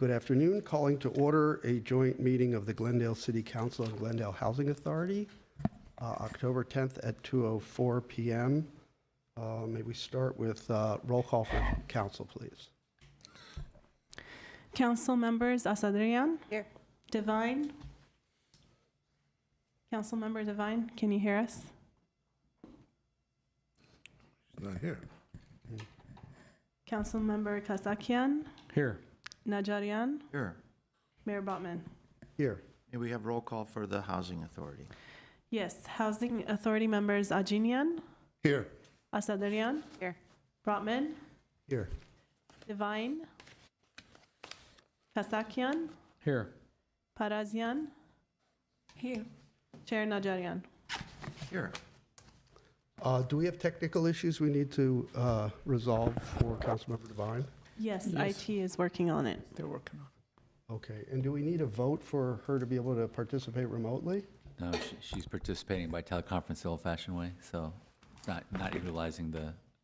Good afternoon. Calling to order a joint meeting of the Glendale City Council and Glendale Housing Authority, October 10th at 2:04 p.m. May we start with roll call for council, please? Council members Asadrian? Here. Devine? Council member Devine, can you hear us? She's not here. Council member Kasakian? Here. Najarian? Sure. Mayor Botman? Here. May we have roll call for the Housing Authority? Yes. Housing Authority members Ajinian? Here. Asadrian? Here. Brotman? Here. Devine? Kasakian? Here. Parazian? Here. Chair Najarian? Here. Do we have technical issues we need to resolve for Councilmember Devine? Yes, Yes. IT is working on it. They're working on it. Okay. And do we need a vote for her to be able to participate remotely? No, she's participating by teleconference the old-fashioned way, so not utilizing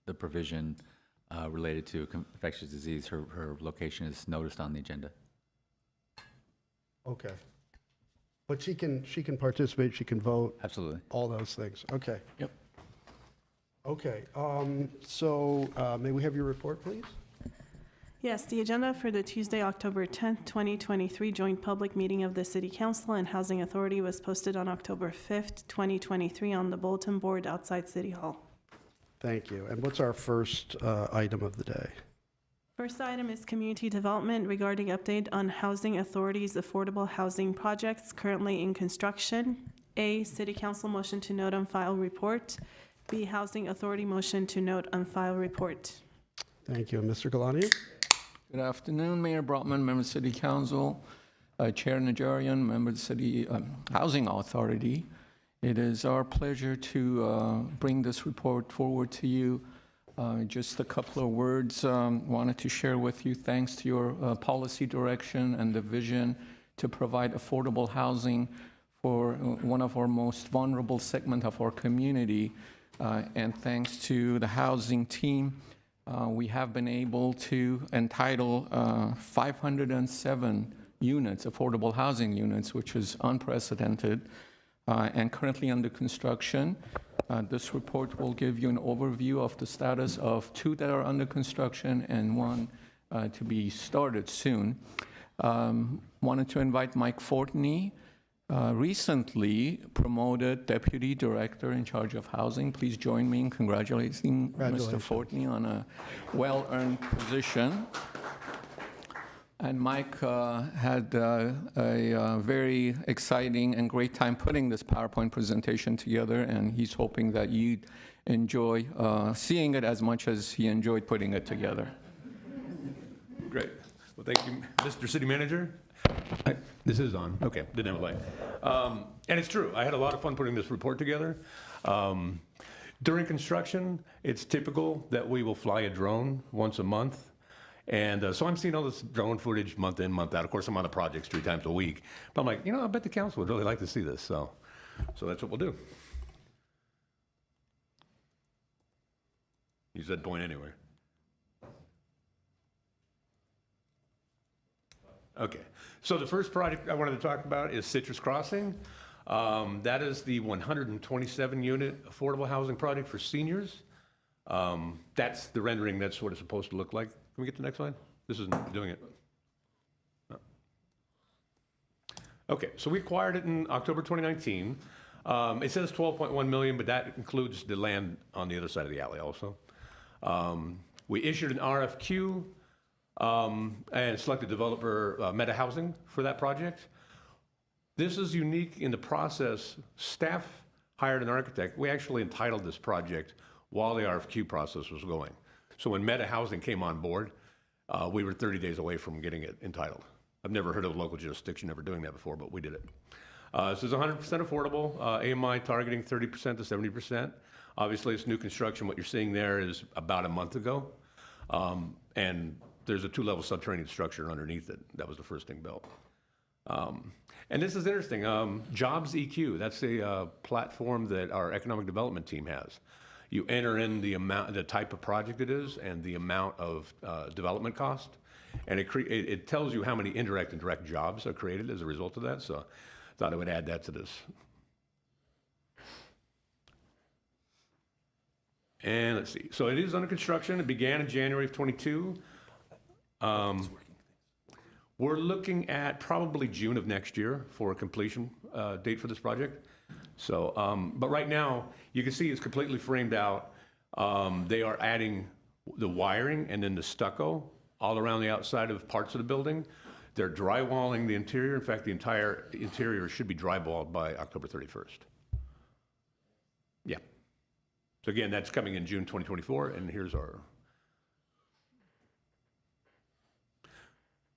the provision related to infectious disease. Her location is noticed on the agenda. Okay. But she can participate, she can vote, Absolutely. all those things. Okay. Yep. Okay. May we have your report, please? Yes, the agenda for the Tuesday, October 10th, 2023 joint public meeting of the City Council and Housing Authority was posted on October 5th, 2023 on the bulletin board outside City Hall. Thank you. And what's our first item of the day? First item is community development regarding update on Housing Authority's affordable housing projects currently in construction. A, City Council motion to note on file report. B, Housing Authority motion to note on file report. Thank you. And Mr. Galani? Good afternoon, Mayor Brotman, member of the City Council, Chair Najarian, member of the City Housing Authority. It is our pleasure to bring this report forward to you. Just a couple of words wanted to share with you. Thanks to your policy direction and the vision to provide affordable housing for one of our most vulnerable segment of our community, and thanks to the housing team, we have been able to entitle 507 units, affordable housing units, which is unprecedented and currently under construction. This report will give you an overview of the status of 2 that are under construction and 1 to be started soon. Wanted to invite Mike Fortney, recently promoted Deputy Director in charge of housing. Please join me in congratulating Mr. Fortney on a well-earned position. And Mike had a very exciting and great time putting this PowerPoint presentation together, and he's hoping that you'd enjoy seeing it as much as he enjoyed putting it together. Great. Well, thank you, Mr. City Manager. This is on. Okay, didn't have a light. And it's true. I had a lot of fun putting this report together. During construction, it's typical that we will fly a drone once a month. And so I'm seeing all this drone footage month in, month out. Of course, I'm on the projects 3 times a week. But I'm like, I bet the council would really like to see this. So that's what we'll do. You said point anywhere. Okay, so the first project I wanted to talk about is Citrus Crossing. That is the 127-unit affordable housing project for seniors. That's the rendering. That's what it's supposed to look like. Can we get to the next slide? This isn't doing it. No. Okay, so we acquired it in October 2019. It says 12.1 million, but that includes the land on the other side of the alley also. We issued an RFQ and selected developer Meta Housing for that project. This is unique in the process. Staff hired an architect. We actually entitled this project while the RFQ process was going. So when Meta Housing came on board, we were 30 days away from getting it entitled. I've never heard of a local jurisdiction ever doing that before, but we did it. So it's 100% affordable, AMI targeting 30% to 70%. Obviously, it's new construction. What you're seeing there is about a month ago. And there's a 2-level subterranean structure underneath it. That was the first thing built. And this is interesting. Jobs EQ, that's a platform that our economic development team has. You enter in the type of project it is and the amount of development cost, and it tells you how many indirect and direct jobs are created as a result of that, so I thought I would add that to this. And let's see, so it is under construction. It began in January of '22. We're looking at probably June of next year for a completion date for this project. So, but right now, you can see it's completely framed out. They are adding the wiring and then the stucco all around the outside of parts of the building. They're drywalling the interior. In fact, the entire interior should be drywalled by October 31st. Yeah. So again, that's coming in June 2024, and here's our...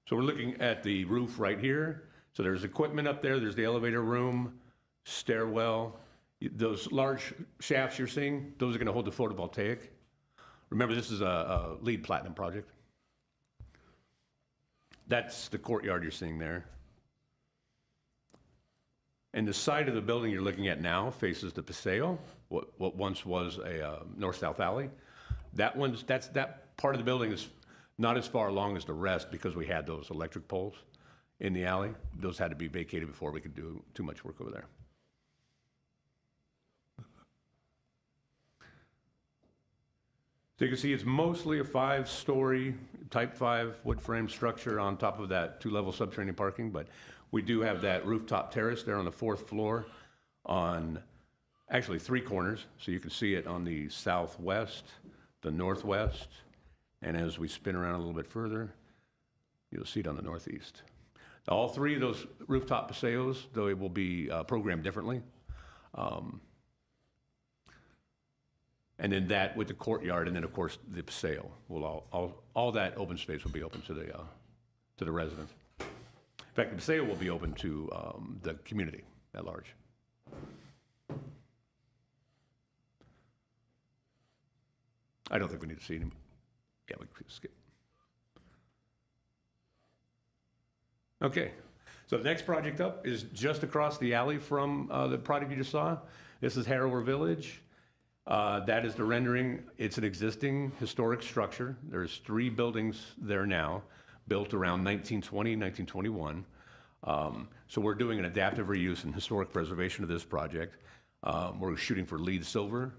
So we're looking at the roof right here. So there's equipment up there. There's the elevator room, stairwell. Those large shafts you're seeing, those are going to hold the photovoltaic. Remember, this is a LEED Platinum project. That's the courtyard you're seeing there. And the side of the building you're looking at now faces the Paseo, what once was a north-south alley. That part of the building is not as far along as the rest because we had those electric poles in the alley. Those had to be vacated before we could do too much work over there. So you can see it's mostly a 5-story type 5 wood frame structure on top of that 2-level subterranean parking, but we do have that rooftop terrace there on the 4th floor on actually 3 corners. So you can see it on the southwest, the northwest, and as we spin around a little bit further, you'll see it on the northeast. All 3 of those rooftop paseos, though it will be programmed differently. And then that with the courtyard, and then of course the paseo will all that open space will be open to the residents. In fact, the paseo will be open to the community at large. I don't think we need to see any. Yeah, we can skip. Okay, so the next project up is just across the alley from the project you just saw. This is Harrower Village. That is the rendering. It's an existing historic structure. There's 3 buildings there now, built around 1920, 1921. So we're doing an adaptive reuse and historic preservation of this project. We're shooting for LEED Silver.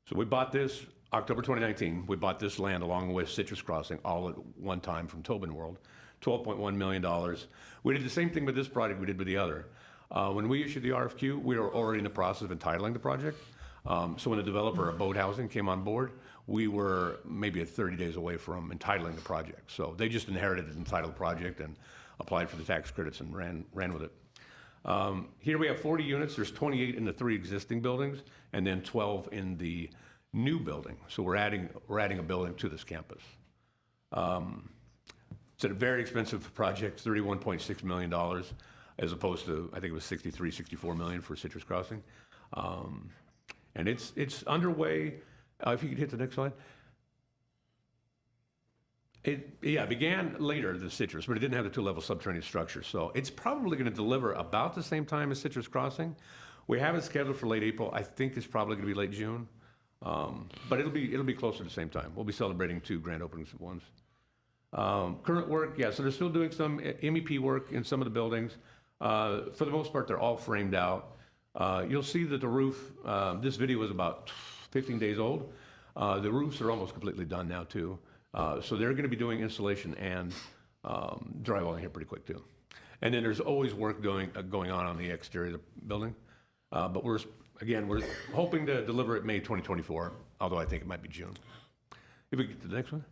So we bought this October 2019. We bought this land along with Citrus Crossing all at one time from Tobin World, $12.1 million. We did the same thing with this project we did with the other. When we issued the RFQ, we were already in the process of entitling the project. So when the developer of Boat Housing came on board, we were maybe 30 days away from entitling the project. So they just inherited an entitled project and applied for the tax credits and ran with it. Here we have 40 units. There's 28 in the 3 existing buildings, and then 12 in the new building. So we're adding a building to this campus. It's a very expensive project, $31.6 million. As opposed to, I think it was 64 million for Citrus Crossing. And it's underway. If you could hit the next slide. It began later than Citrus, but it didn't have the 2-level subterranean structure. So it's probably going to deliver about the same time as Citrus Crossing. We have it scheduled for late April. I think it's probably going to be late June. But it'll be closer to the same time. We'll be celebrating 2 grand openings at once. Current work, so they're still doing some MEP work in some of the buildings. For the most part, they're all framed out. You'll see that the roof, this video is about 15 days old. The roofs are almost completely done now too. So they're going to be doing installation and drywalling here pretty quick too. And then there's always work going on the exterior of the building. But we're hoping to deliver it May 2024, although I think it might be June. If we get to the next one.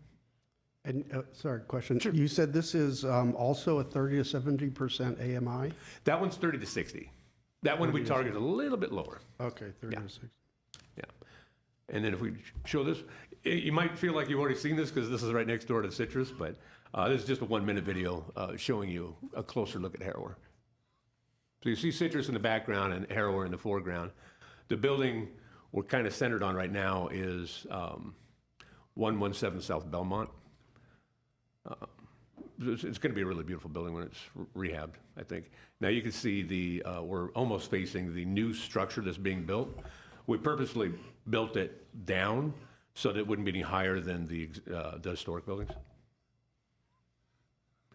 And, sorry, question. Sure. You said this is also a 30 to 70% AMI? That one's 30 to 60. That one we target a little bit lower. Okay, 30 to 60. Yeah. And then if we show this, you might feel like you've already seen this because this is right next door to Citrus, but this is just a 1-minute video showing you a closer look at Harrower. So you see Citrus in the background and Harrower in the foreground. The building we're kind of centered on right now is 117 South Belmont. It's going to be a really beautiful building when it's rehabbed, I think. Now you can see we're almost facing the new structure that's being built. We purposely built it down so that it wouldn't be any higher than the historic buildings.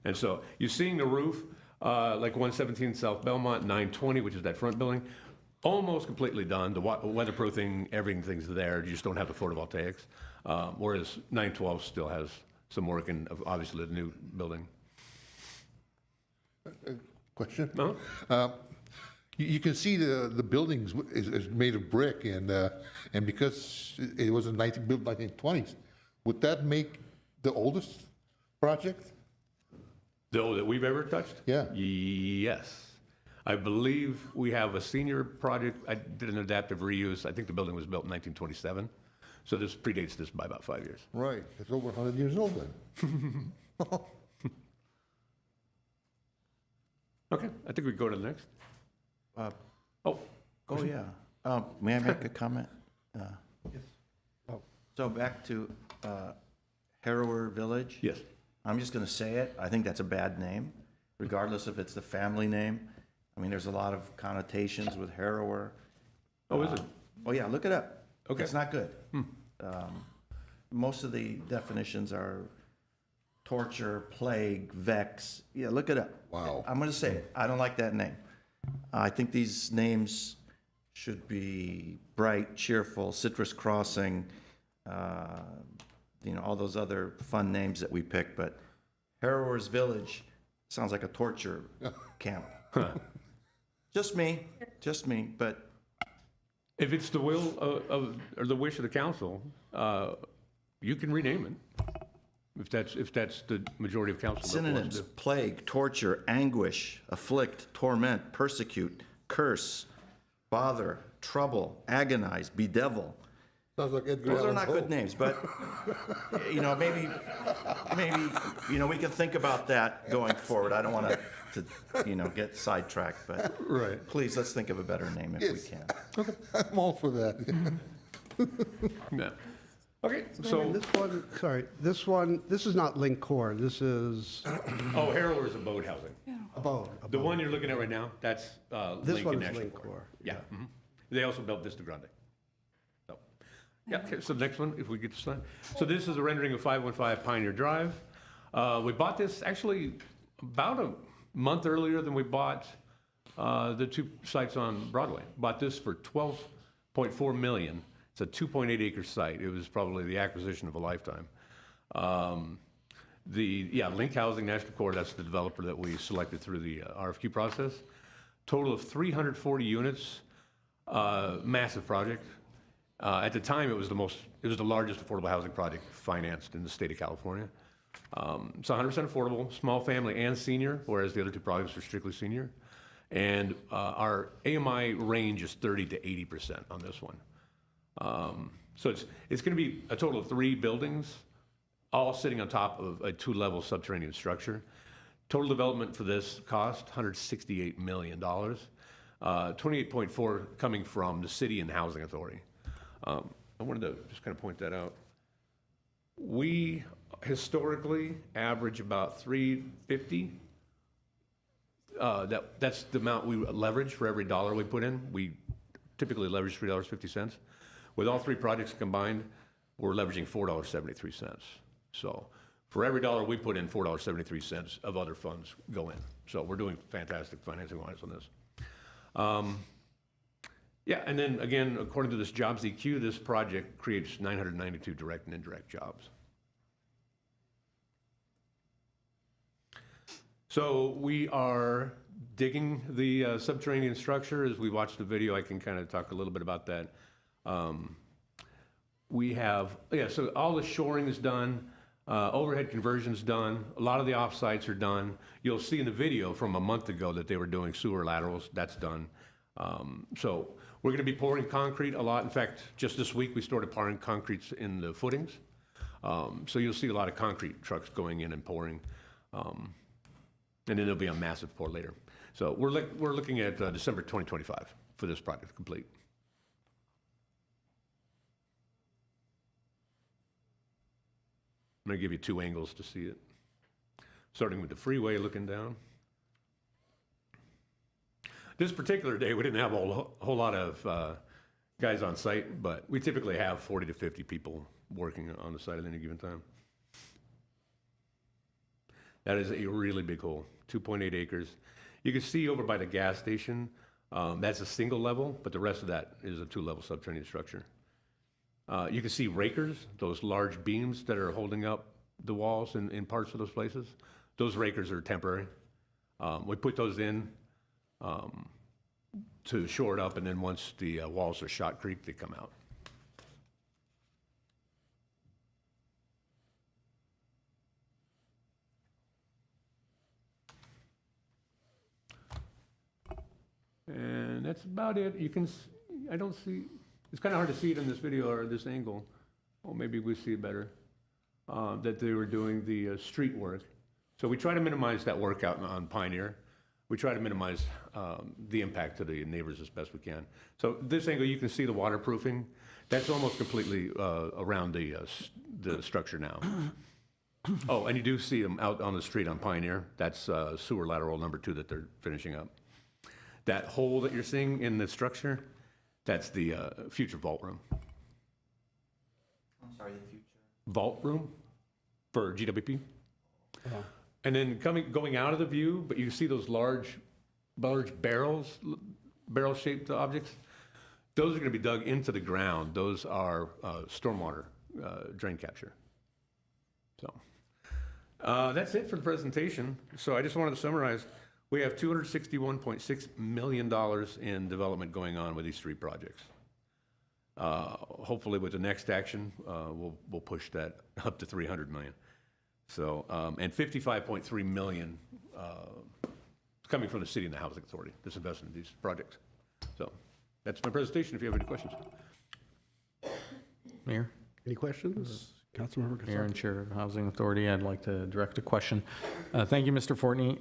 And so you're seeing the roof, like 117 South Belmont, 920, which is that front building, almost completely done. The weatherproofing, everything's there. You just don't have the photovoltaics. Whereas 912 still has some work in, obviously, the new building. Question? No? You can see the buildings is made of brick, and because it was built in 1920s, would that make the oldest project? That we've ever touched? Yeah. Yes. I believe we have a senior project. I did an adaptive reuse. I think the building was built in 1927. So this predates this by about 5 years. Right, it's over 100 years old then. Okay, I think we go to the next. Uh, Oh, Oh, yeah. May I make a comment? Oh. So back to Harrower Village. yes. I'm just going to say it. I think that's a bad name, regardless if it's the family name. I mean, there's a lot of connotations with Harrower. Oh, is it? Oh, yeah, look it up. Okay. It's not good. Most of the definitions are torture, plague, vex. Yeah, look it up. Wow. I'm going to say it. I don't like that name. I think these names should be bright, cheerful, Citrus Crossing, all those other fun names that we pick, but Harrower's Village sounds like a torture camp. Just me, but If it's the will or the wish of the council, you can rename it. If that's the majority of council. that wants synonyms: to. plague, torture, anguish, afflict, torment, persecute, curse, bother, trouble, agonize, bedevil. Sounds like Edgar Those are Allan not Poe. good names, but, maybe, we can think about that going forward. I don't want to, get sidetracked, but Right. please, let's think of a better name if we Yes. can. I'm all for that. Yeah. Okay, so, This one, this is not Link Core, this is Harrower is abode housing. abode. The one you're looking at right now, that's This Lincoln one is National Link Park. Core. Yeah. Mhm. They also built Vista Grande. So, yeah, okay, so the next one, if we get to slide. So this is a rendering of 515 Pioneer Drive. We bought this actually about a month earlier than we bought the two sites on Broadway. Bought this for $12.4 million. It's a 2.8 acre site. It was probably the acquisition of a lifetime. Link Housing National Core, that's the developer that we selected through the RFQ process. Total of 340 units, massive project. At the time, it was the largest affordable housing project financed in the state of California. It's 100% affordable, small family and senior, whereas the other two projects are strictly senior. And our AMI range is 30 to 80% on this one. So it's going to be a total of 3 buildings, all sitting on top of a 2-level subterranean structure. Total development for this cost $168 million, 28.4 coming from the city and housing authority. I wanted to just kind of point that out. We historically average about $350. That's the amount we leverage for every dollar we put in. We typically leverage $3.50. With all 3 projects combined, we're leveraging $4.73. So for every dollar we put in, $4.73 of other funds go in. So we're doing fantastic financing-wise on this. And then again, according to this Jobs EQ, this project creates 992 direct and indirect jobs. So we are digging the subterranean structure. As we watch the video, I can kind of talk a little bit about that. We have, so all the shoring is done, overhead conversion's done, a lot of the offsites are done. You'll see in the video from a month ago that they were doing sewer laterals, that's done. So we're gonna be pouring concrete a lot. In fact, just this week, we started pouring concrete in the footings. So you'll see a lot of concrete trucks going in and pouring. And then there'll be a massive pour later. So we're looking at December 2025 for this project to complete. I'm gonna give you 2 angles to see it. Starting with the freeway looking down. This particular day, we didn't have a whole lot of guys on site, but we typically have 40 to 50 people working on the site at any given time. That is a really big hole, 2.8 acres. You can see over by the gas station, that's a single level, but the rest of that is a 2-level subterranean structure. You can see rakers, those large beams that are holding up the walls in parts of those places. Those rakers are temporary. We put those in to shore it up, and then once the walls are shotcrete, they come out. And that's about it. You can, I don't see, it's kind of hard to see it in this video or this angle. Oh, maybe we see it better. That they were doing the street work. So we try to minimize that work out on Pioneer. We try to minimize the impact to the neighbors as best we can. So this angle, you can see the waterproofing. That's almost completely around the structure now. Oh, and you do see them out on the street on Pioneer. That's sewer lateral number 2 that they're finishing up. That hole that you're seeing in the structure, that's the future vault room. I'm sorry, the future. Vault room for GWP. Uh-huh. And then going out of the view, but you see those large barrel-shaped objects. Those are going to be dug into the ground. Those are stormwater drain capture. So that's it for the presentation. So I just wanted to summarize. We have $261.6 million in development going on with these 3 projects. Hopefully with the next action, we'll push that up to 300 million. So, and 55.3 million coming from the city and the housing authority, this investment in these projects. So that's my presentation if you have any questions. Mayor? Any questions? Councilmember Mayor Gasol. and Chair of the Housing Authority, I'd like to direct a question. Thank you, Mr. Fortney.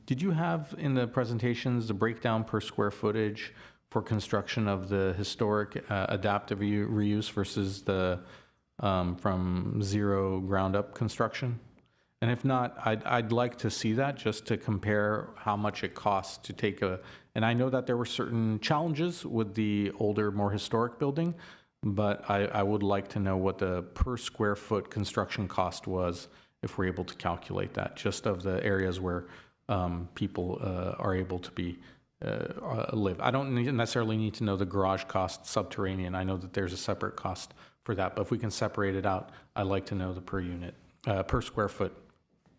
Did you have in the presentations the breakdown per square footage for construction of the historic adaptive reuse versus the from zero ground up construction? And if not, I'd like to see that just to compare how much it costs to take and I know that there were certain challenges with the older, more historic building, but I would like to know what the per square foot construction cost was if we're able to calculate that, just of the areas where people are able to be live. I don't necessarily need to know the garage cost subterranean. I know that there's a separate cost for that, but if we can separate it out, I'd like to know the per unit, per square foot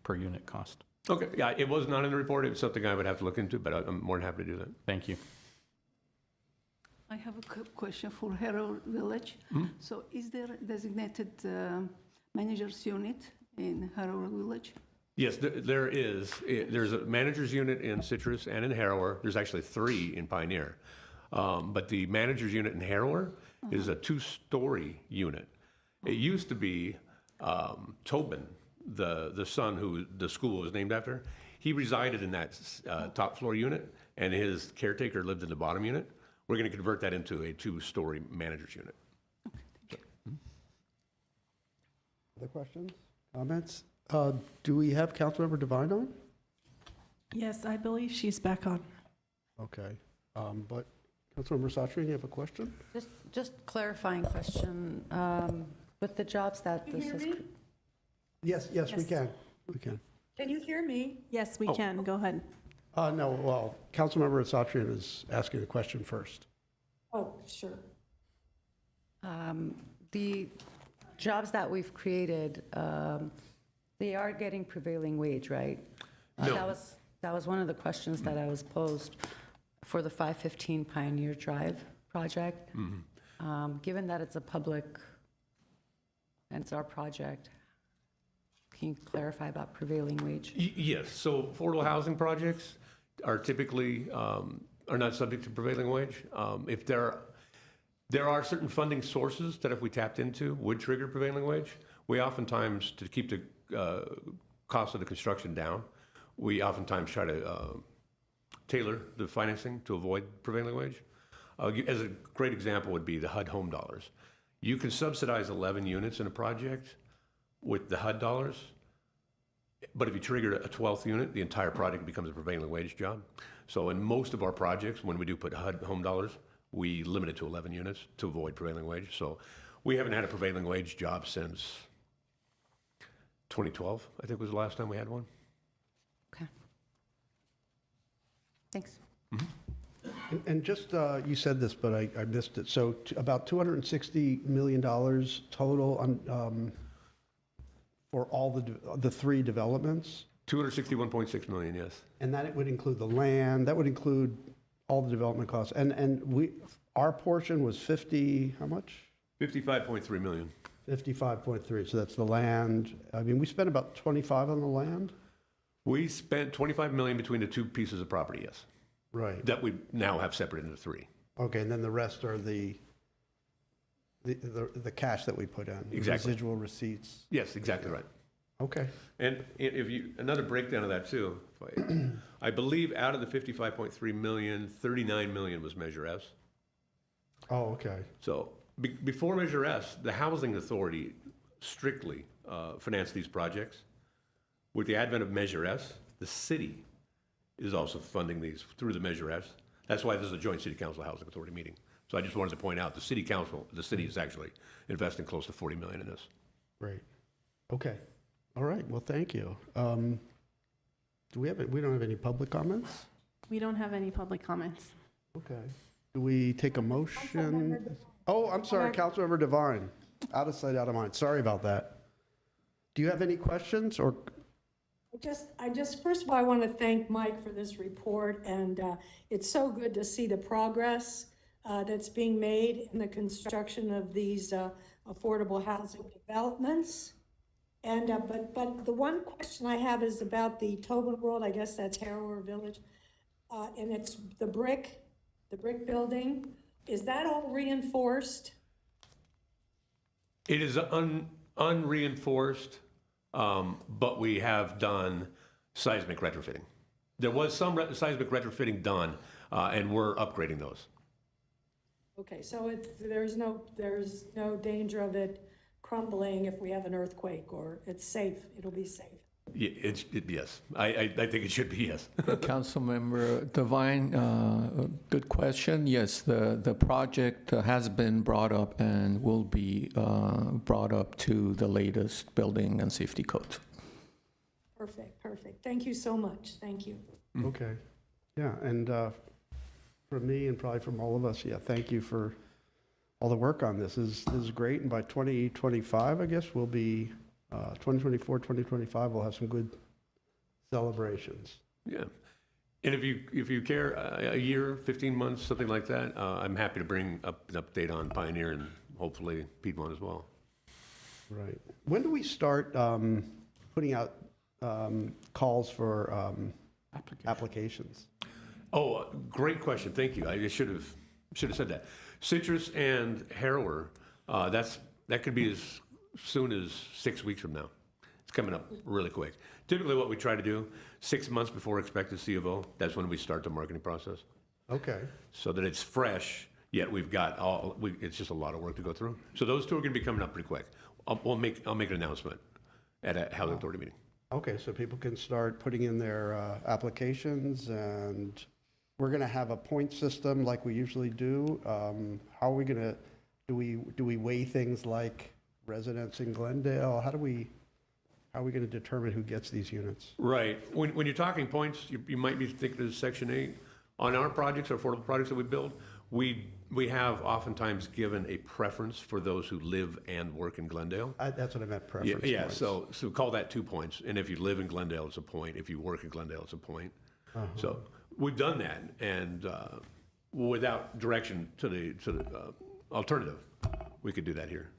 per unit cost. Okay, yeah, it was not in the report. It was something I would have to look into, but I'm more than happy to do that. Thank you. I have a question for Harold Village. So is there a designated manager's unit in Harold Village? Yes, there is. There's a manager's unit in Citrus and in Harrower. There's actually 3 in Pioneer. But the manager's unit in Harrower is a 2-story unit. It used to be Tobin, the son who the school was named after. He resided in that top floor unit, and his caretaker lived in the bottom unit. We're going to convert that into a 2-story manager's unit. Other questions, comments? Do we have Councilmember Devine on? Yes, I believe she's back on. Okay, but Councilmember Sawtrey, you have a question? Just clarifying question, with the jobs that this is. Yes, we Yes. can. We can. Can you hear me? Yes, we can. Go ahead. No, well, Councilmember Sawtrey is asking a question first. Oh, sure. The jobs that we've created, they are getting prevailing wage, right? No. That was one of the questions that I was posed for the 515 Pioneer Drive project. Given that it's a public, and it's our project, can you clarify about prevailing wage? Yes, so affordable housing projects are typically, are not subject to prevailing wage. If there are certain funding sources that if we tapped into would trigger prevailing wage. We oftentimes, to keep the cost of the construction down, we oftentimes try to tailor the financing to avoid prevailing wage. As a great example would be the HUD home dollars. You can subsidize 11 units in a project with the HUD dollars, but if you trigger a 12th unit, the entire project becomes a prevailing wage job. So in most of our projects, when we do put HUD home dollars, we limit it to 11 units to avoid prevailing wage. So we haven't had a prevailing wage job since 2012, I think was the last time we had one. Okay. Thanks. And just, you said this, but I missed it. So about $260 million total on, for all the three developments? 261.6 million, yes. And that it would include the land, that would include all the development costs. And our portion was 50, how much? 55.3 million. 55.3, so that's the land. I mean, we spent about 25 on the land? We spent 25 million between the two pieces of property, yes, Right. that we now have separated into three. Okay, and then the rest are the cash that we put in? Exactly. Residual receipts? Yes, exactly right. Okay. And if you, another breakdown of that too, I believe out of the 55.3 million, 39 million was Measure S. Oh, okay. So before Measure S, the Housing Authority strictly financed these projects. With the advent of Measure S, the city is also funding these through the Measure S. That's why this is a joint City Council Housing Authority meeting. So I just wanted to point out the city is actually investing close to 40 million in this. Great. Okay. All right, well, thank you. We don't have any public comments? We don't have any public comments. Okay. Do we take a motion? Oh, I'm sorry, Councilmember Devine. Out of sight, out of mind. Sorry about that. Do you have any questions or? I just, first of all, I want to thank Mike for this report, and it's so good to see the progress that's being made in the construction of these affordable housing developments. And, but the one question I have is about the Tobin World, I guess that's Harrower Village, and it's the brick building. Is that all reinforced? It is unreinforced, but we have done seismic retrofitting. There was some seismic retrofitting done, and we're upgrading those. Okay, so there's no danger of it crumbling if we have an earthquake, or it's safe, it'll be safe? Yes, I think it should be, yes. Councilmember Devine, good question. Yes, the project has been brought up and will be brought up to the latest building and safety codes. Perfect. Thank you so much. Thank you. Okay. Yeah, and from me and probably from all of us, yeah, thank you for all the work on this. This is great, and by 2025, I guess, we'll be 2024, 2025, we'll have some good celebrations. Yeah. And if you care, a year, 15 months, something like that, I'm happy to bring up an update on Pioneer and hopefully Piedmont as well. Right. When do we start putting out calls for applications? Oh, great question. Thank you. I should have said that. Citrus and Harrower, that could be as soon as 6 weeks from now. It's coming up really quick. Typically what we try to do, 6 months before expected C of O, that's when we start the marketing process. Okay. So that it's fresh, yet we've got it's just a lot of work to go through. So those two are gonna be coming up pretty quick. I'll make an announcement at a Housing Authority meeting. Okay, so people can start putting in their applications, and we're going to have a point system like we usually do. How are we going to, do we weigh things like residents in Glendale? How are we going to determine who gets these units? Right. When you're talking points, you might be thinking of Section 8. On our projects, our affordable projects that we build, we have oftentimes given a preference for those who live and work in Glendale. That's what I meant, preference Yeah, points. so call that 2 points. And if you live in Glendale, it's a point. If you work in Glendale, it's a point. So we've done that, and without direction to the alternative, we could do that here.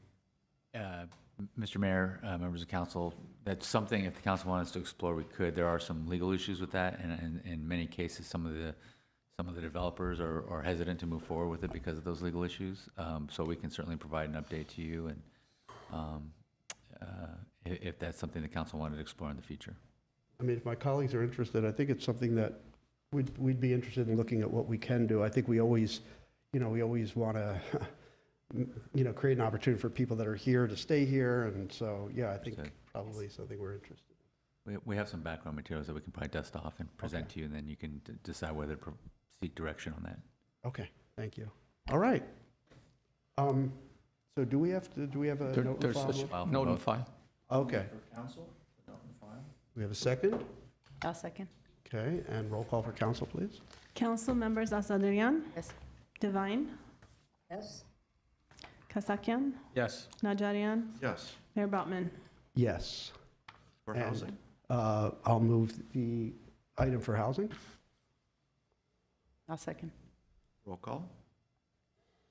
Mr. Mayor, members of council, that's something, if the council wanted us to explore, we could. There are some legal issues with that, and in many cases, some of the developers are hesitant to move forward with it because of those legal issues. So we can certainly provide an update to you, and if that's something the council wanted to explore in the future. I mean, if my colleagues are interested, I think it's something that we'd be interested in looking at what we can do. I think we always want to, create an opportunity for people that are here to stay here. And so, yeah, I think probably something we're interested in. We have some background materials that we can probably dust off and present to you, and then you can decide whether to seek direction on that. Okay, thank you. All right. So do we have a note and There's file? a note and file. Okay. We have a second? I'll second. Okay, and roll call for council, please. Council members Asadrian, Yes. Divine, Yes? Kasakian, Yes. Najarian, Yes, Mayor Brotman. Yes. for And, housing. I'll move the item for housing. I'll second. Roll call?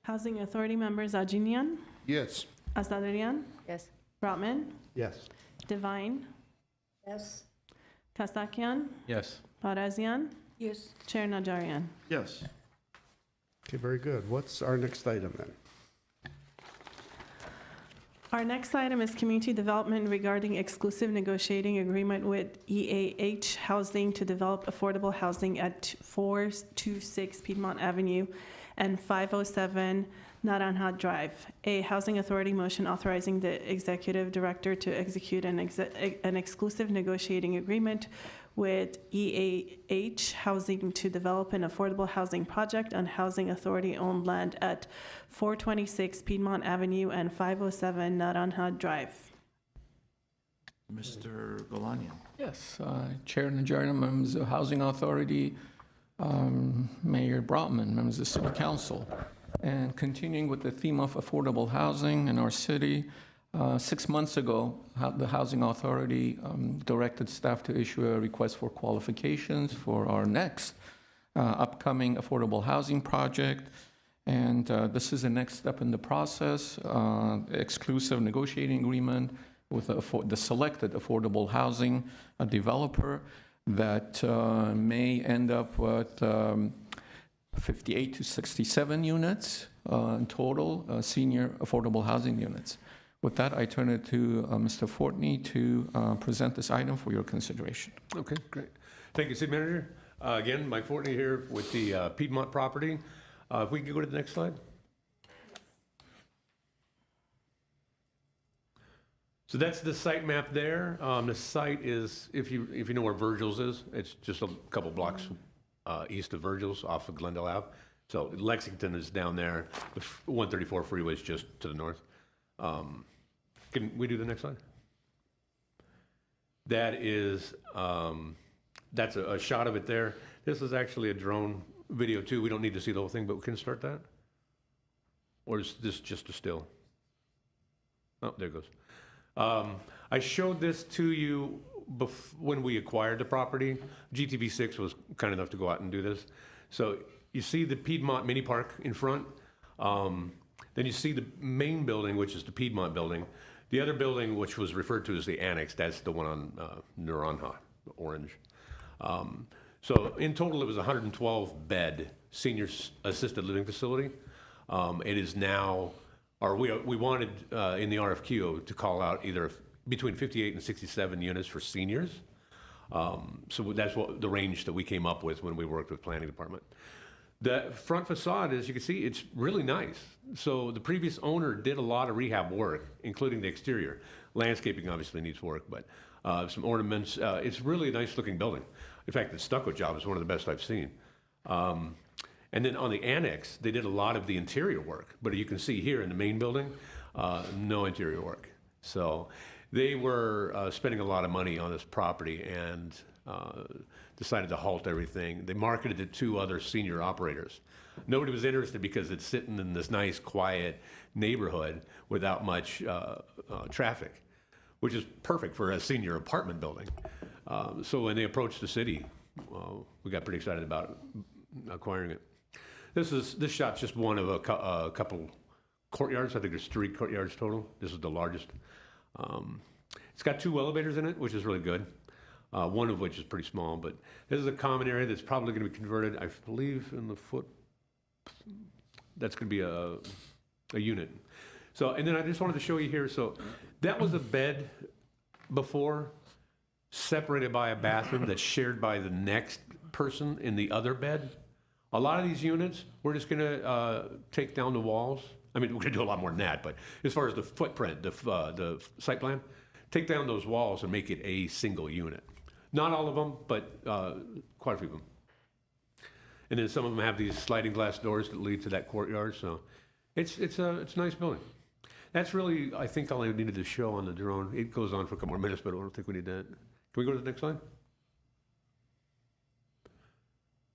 Housing Authority members Ajinian, Yes. Asadrian, Yes. Brotman, Yes. Divine, Yes? Kasakian, Yes. Barazian, Yes. Chair Najarian. Yes. Okay, very good. What's our next item then? Our next item is community development regarding exclusive negotiating agreement with EAH Housing to develop affordable housing at 426 Piedmont Avenue and 507 Naranjal Drive. A housing authority motion authorizing the executive director to execute an exclusive negotiating agreement with EAH Housing to develop an affordable housing project on housing authority-owned land at 426 Piedmont Avenue and 507 Naranjal Drive. Mr. Galanian. Yes, Chair Najarian, members of the Housing Authority, Mayor Brotman, members of the City Council. And continuing with the theme of affordable housing in our city, 6 months ago, the Housing Authority directed staff to issue a request for qualifications for our next upcoming affordable housing project. And this is the next step in the process, exclusive negotiating agreement with the selected affordable housing developer that may end up with 58 to 67 units in total, senior affordable housing units. With that, I turn it to Mr. Fortney to present this item for your consideration. Okay, great. Thank you, City Manager. Again, Mike Fortney here with the Piedmont property. If we could go to the next slide. So that's the site map there. The site is, if you know where Virgil's is, it's just a couple blocks east of Virgil's off of Glendale Ave. So Lexington is down there. The 134 freeway is just to the north. Can we do the next slide? That is, that's a shot of it there. This is actually a drone video too. We don't need to see the whole thing, but we can start that? Or is this just a still? Oh, there it goes. I showed this to you when we acquired the property. GTV6 was kind enough to go out and do this. So you see the Piedmont Mini Park in front. Then you see the main building, which is the Piedmont building. The other building, which was referred to as the annex, that's the one on Naranjal, orange. So in total, it was a 112-bed senior assisted living facility. It is now, or we wanted in the RFQ to call out either between 58 and 67 units for seniors. So that's what the range that we came up with when we worked with planning department. The front facade, as you can see, it's really nice. So the previous owner did a lot of rehab work, including the exterior. Landscaping obviously needs work, but some ornaments. It's really a nice looking building. In fact, the stucco job is one of the best I've seen. And then on the annex, they did a lot of the interior work, but you can see here in the main building, no interior work. So they were spending a lot of money on this property and decided to halt everything. They marketed it to other senior operators. Nobody was interested because it's sitting in this nice, quiet neighborhood without much traffic, which is perfect for a senior apartment building. So when they approached the city, we got pretty excited about acquiring it. This shot's just one of a couple courtyards. I think there's 3 courtyards total. This is the largest. It's got 2 elevators in it, which is really good. One of which is pretty small, but this is a common area that's probably going to be converted, I believe, in the foot. That's going to be a unit. So, and then I just wanted to show you here. So, that was a bed before, separated by a bathroom that's shared by the next person in the other bed. A lot of these units, we're just going to take down the walls. I mean, we're going to do a lot more than that, but as far as the footprint, the site plan, take down those walls and make it a single unit. Not all of them, but quite a few of them. And then some of them have these sliding glass doors that lead to that courtyard, so it's a nice building. That's really, I think, all I needed to show on the drone. It goes on for a couple more minutes, but I don't think we need that. Can we go to the next slide?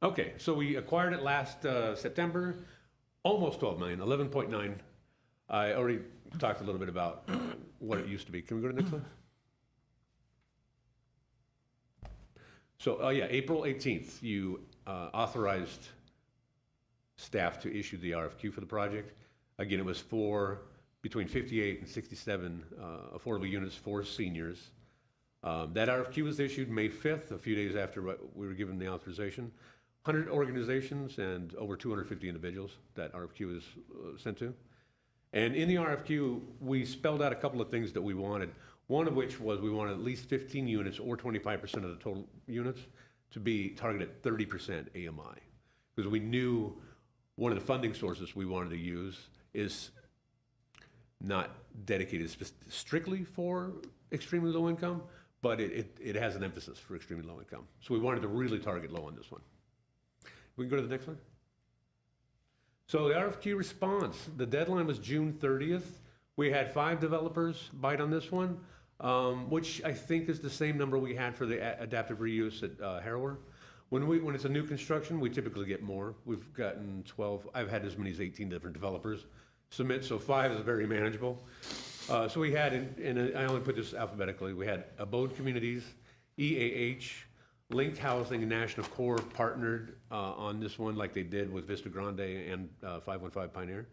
Okay, so we acquired it last September, almost 12 million, 11.9. I already talked a little bit about what it used to be. Can we go to the next slide? So, yeah, April 18th, you authorized staff to issue the RFQ for the project. Again, it was for between 58 and 67 affordable units for seniors. That RFQ was issued May 5th, a few days after we were given the authorization. 100 organizations and over 250 individuals that RFQ is sent to. And in the RFQ, we spelled out a couple of things that we wanted. One of which was we wanted at least 15 units or 25% of the total units to be targeted at 30% AMI. Because we knew one of the funding sources we wanted to use is not dedicated strictly for extremely low income, but it has an emphasis for extremely low income. So we wanted to really target low on this one. We can go to the next one. So the RFQ response, the deadline was June 30th. We had 5 developers bite on this one, which I think is the same number we had for the adaptive reuse at Harrower. When it's a new construction, we typically get more. We've gotten 12, I've had as many as 18 different developers submit, so 5 is very manageable. So we had, and I only put this alphabetically, we had Abode Communities, EAH, Linked Housing and National Core partnered on this one like they did with Vista Grande and 515 Pioneer.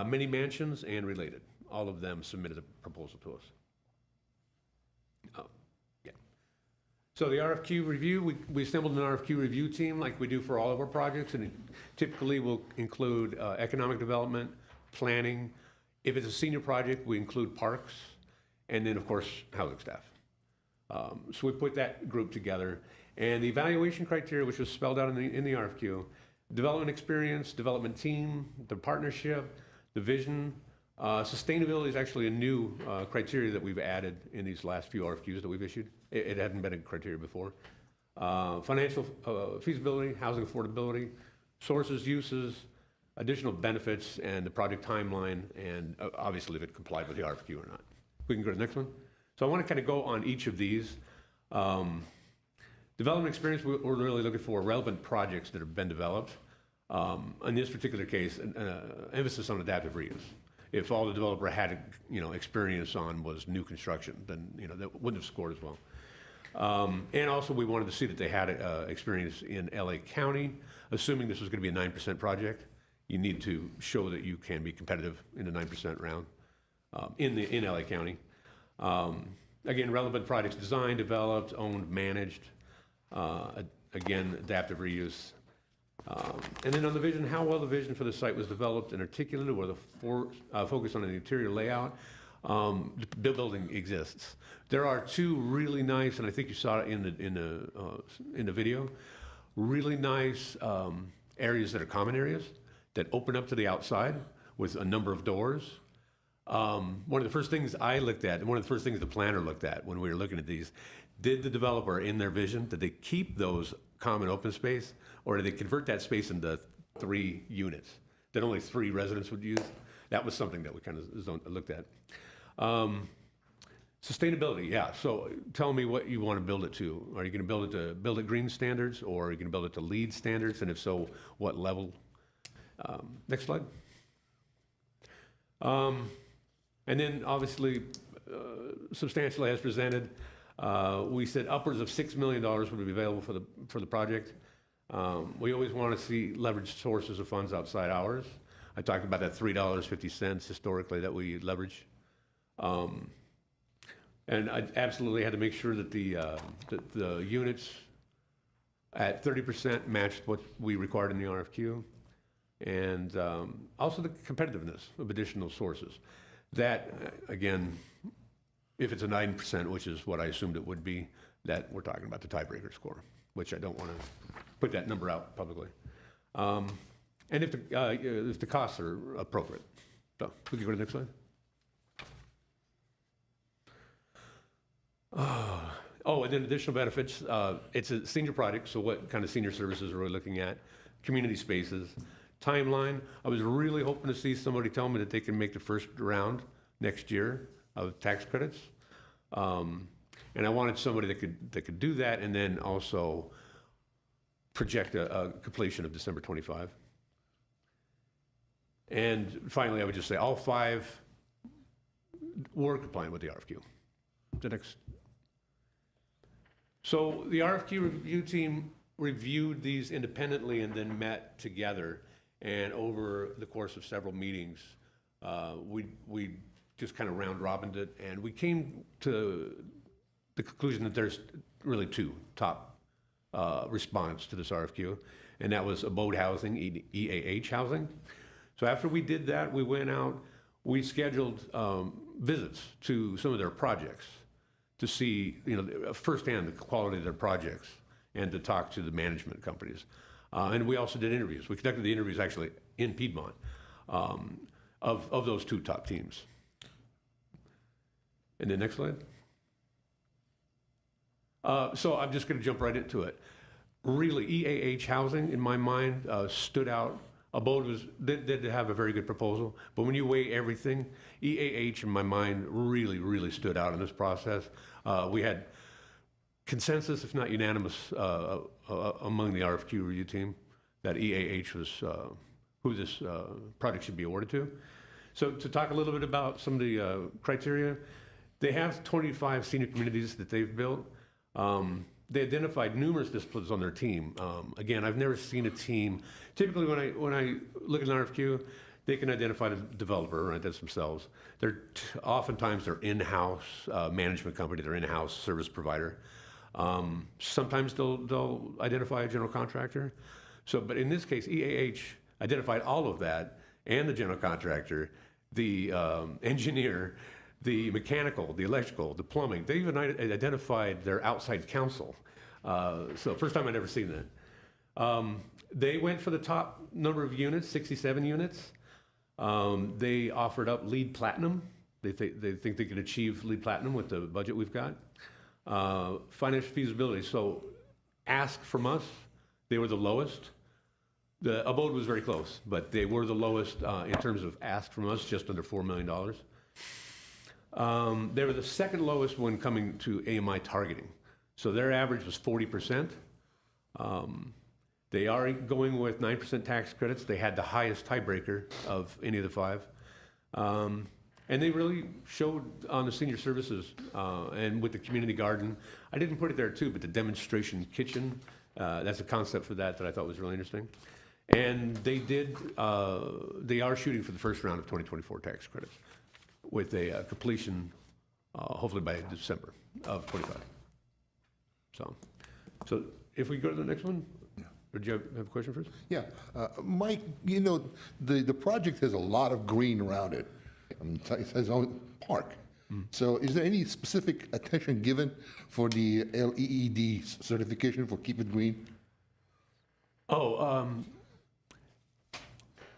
Many Mansions and Related, all of them submitted a proposal to us. Yeah. So the RFQ review, we assembled an RFQ review team like we do for all of our projects, and it typically will include economic development, planning. If it's a senior project, we include parks, and then of course, housing staff. So we put that group together, and the evaluation criteria, which was spelled out in the RFQ, development experience, development team, the partnership, the vision, sustainability is actually a new criteria that we've added in these last few RFQs that we've issued. It hadn't been a criteria before. Financial feasibility, housing affordability, sources, uses, additional benefits, and the project timeline, and obviously if it complied with the RFQ or not. We can go to the next one. So I want to kind of go on each of these. Development experience, we're really looking for relevant projects that have been developed. In this particular case, emphasis on adaptive reuse. If all the developer had, experience on was new construction, then, that wouldn't have scored as well. And also we wanted to see that they had experience in LA County. Assuming this was going to be a 9% project, you need to show that you can be competitive in the 9% round in LA County. Again, relevant projects designed, developed, owned, managed. Again, adaptive reuse. And then on the vision, how well the vision for the site was developed and articulated, where the focus on the interior layout. The building exists. There are 2 really nice, and I think you saw it in the video, really nice areas that are common areas that open up to the outside with a number of doors. One of the first things I looked at, and one of the first things the planner looked at when we were looking at these, did the developer in their vision, did they keep those common open space, or did they convert that space into 3 units that only 3 residents would use? That was something that we kind of looked at. Sustainability, yeah. So tell me what you want to build it to. Are you going to build it green standards, or are you going to build it to LEED standards? And if so, what level? Next slide. And then obviously, substantially as presented, we said upwards of $6 million would be available for the project. We always want to see leveraged sources of funds outside ours. I talked about that $3.50 historically that we leverage. And I absolutely had to make sure that the units at 30% matched what we required in the RFQ. And also the competitiveness of additional sources. That, again, if it's a 9%, which is what I assumed it would be, that we're talking about the tiebreaker score, which I don't want to put that number out publicly. And if the costs are appropriate. So, we can go to the next slide. Oh, and then additional benefits. It's a senior project, so what kind of senior services are we looking at? community spaces. Timeline, I was really hoping to see somebody tell me that they can make the first round next year of tax credits. And I wanted somebody that could do that and then also project a completion of December 25. And finally, I would just say all 5 were compliant with the RFQ. The next. So the RFQ review team reviewed these independently and then met together. And over the course of several meetings, we just kind of round robined it, and we came to the conclusion that there's really 2 top respondents to this RFQ, and that was abode housing, EAH housing. So after we did that, we went out, we scheduled visits to some of their projects to see, firsthand the quality of their projects and to talk to the management companies. And we also did interviews. We conducted the interviews actually in Piedmont of those 2 top teams. And then next slide. So I'm just going to jump right into it. Really, EAH housing, in my mind, stood out. Abode did have a very good proposal, but when you weigh everything, EAH, in my mind, really, really stood out in this process. We had consensus, if not unanimous, among the RFQ review team that EAH was who this project should be awarded to. So to talk a little bit about some of the criteria, they have 25 senior communities that they've built. They identified numerous disciplines on their team. Again, I've never seen a team. Typically, when I look at an RFQ, they can identify the developer, right? That's themselves. Oftentimes they're in-house management company, they're in-house service provider. Sometimes they'll identify a general contractor. But in this case, EAH identified all of that, and the general contractor, the engineer, the mechanical, the electrical, the plumbing. They even identified their outside counsel. So first time I'd ever seen that. They went for the top number of units, 67 units. They offered up LEED Platinum. They think they could achieve LEED Platinum with the budget we've got. Financial feasibility. So ask from us, they were the lowest. The Abode was very close, but they were the lowest in terms of ask from us, just under $4 million. They were the second lowest when coming to AMI targeting. So their average was 40%. They are going with 9% tax credits. They had the highest tiebreaker of any of the 5. And they really showed on the senior services and with the community garden. I didn't put it there too, but the demonstration kitchen, that's a concept for that I thought was really interesting. And they are shooting for the first round of 2024 tax credits with a completion hopefully by December of 25. So if we go to the next one, or do you have a question first? Yeah, Mike, the project has a lot of green around it. It has its own park. So is there any specific attention given for the LEED certification for Keep It Green?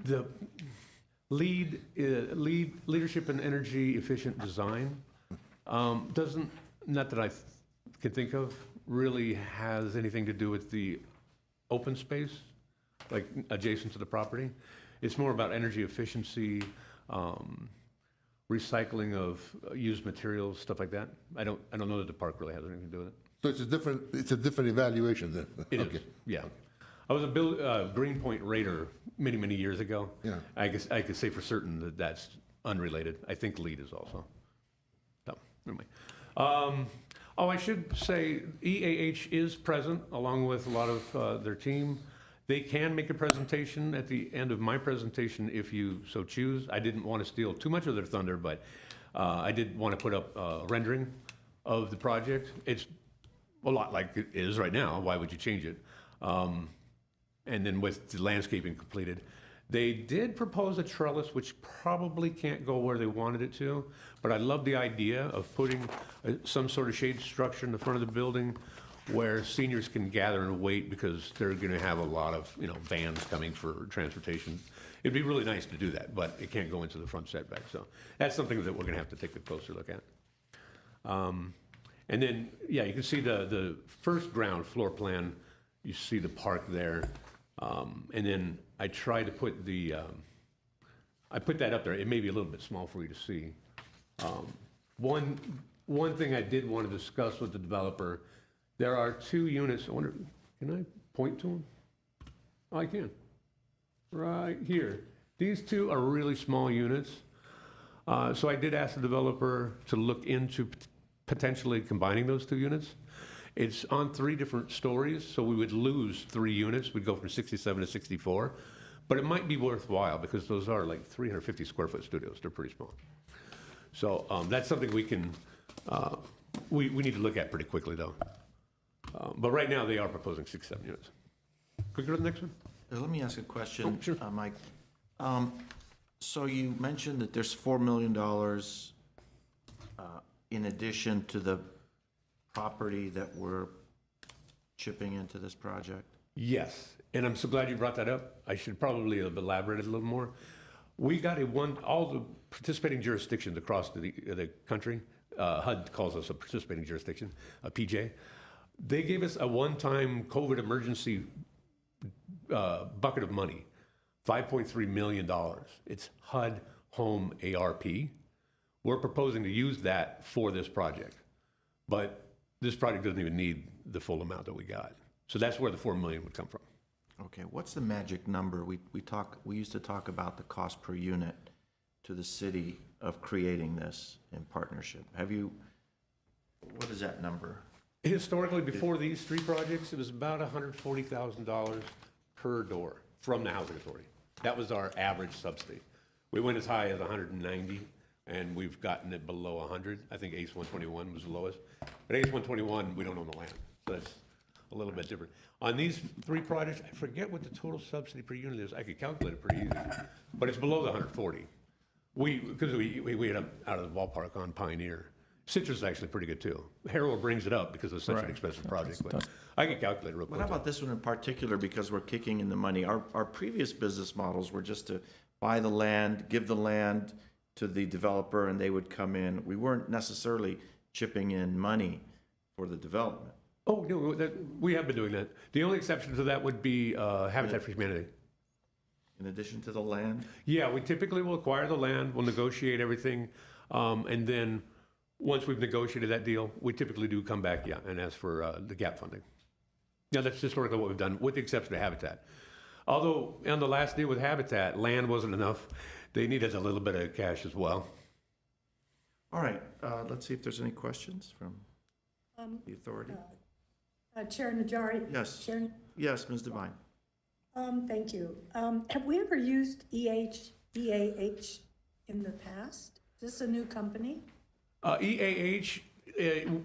The leadership in energy efficient design doesn't, not that I can think of, really has anything to do with the open space, like adjacent to the property. It's more about energy efficiency, recycling of used materials, stuff like that. I don't know that the park really has anything to do with it. So it's a different evaluation then? It is, yeah. I was a Greenpoint Raider many years ago. Yeah. I could say for certain that that's unrelated. I think LEED is also. So, anyway. I should say EAH is present along with a lot of their team. They can make a presentation at the end of my presentation if you so choose. I didn't want to steal too much of their thunder, but I did want to put up a rendering of the project. It's a lot like it is right now. Why would you change it? And then with the landscaping completed. They did propose a trellis, which probably can't go where they wanted it to, but I love the idea of putting some sort of shade structure in the front of the building where seniors can gather and wait because they're going to have a lot of vans coming for transportation. It'd be really nice to do that, but it can't go into the front setback. So that's something that we're going to have to take a closer look at. And then, yeah, you can see the first ground floor plan. You see the park there. And then I try to put I put that up there. It may be a little bit small for you to see. One thing I did want to discuss with the developer, there are 2 units. I wonder, can I point to them? Oh, I can. Right here. These 2 are really small units. So I did ask the developer to look into potentially combining those 2 units. It's on 3 different stories, so we would lose 3 units. We'd go from 67 to 64. But it might be worthwhile because those are like 350 square foot studios. They're pretty small. So that's something we can, we need to look at pretty quickly though. But right now they are proposing 6-7 units. Could we go to the next one? Let me ask a question, Oh, sure. Mike. So you mentioned that there's $4 million in addition to the property that we're chipping into this project? Yes, and I'm so glad you brought that up. I should probably have elaborated a little more. We got all the participating jurisdictions across the country, HUD calls us a participating jurisdiction, a PJ. They gave us a one-time COVID emergency bucket of money, $5.3 million. It's HUD Home ARP. We're proposing to use that for this project, but this project doesn't even need the full amount that we got. So that's where the $4 million would come from. Okay, what's the magic number? We used to talk about the cost per unit to the city of creating this in partnership. What is that number? Historically, before these 3 projects, it was about $140,000 per door from the Housing Authority. That was our average subsidy. We went as high as 190, and we've gotten it below 100. I think ACE 121 was the lowest. But ACE 121, we don't own the land, so that's a little bit different. On these 3 projects, I forget what the total subsidy per unit is. I could calculate it pretty easy, but it's below the 140. Because we had out of the ballpark on Pioneer. Citrus is actually pretty good too. Harold brings it up because it's such an expensive project, but I can calculate it real quick. What about this one in particular, because we're kicking in the money? Our previous business models were just to buy the land, give the land to the developer, and they would come in. We weren't necessarily chipping in money for the development. Oh, no, we have been doing that. The only exception to that would be Habitat for Humanity. In addition to the land? Yeah, we typically will acquire the land, we'll negotiate everything, and then once we've negotiated that deal, we typically do come back, and ask for the gap funding. Yeah, that's historically what we've done, with the exception of Habitat. Although, on the last deal with Habitat, land wasn't enough. They needed a little bit of cash as well. All right, let's see if there's any questions from the authority. Chair Najari? Yes. Chair, Yes, Ms. Devine. thank you. Have we ever used EAH in the past? Is this a new company? EAH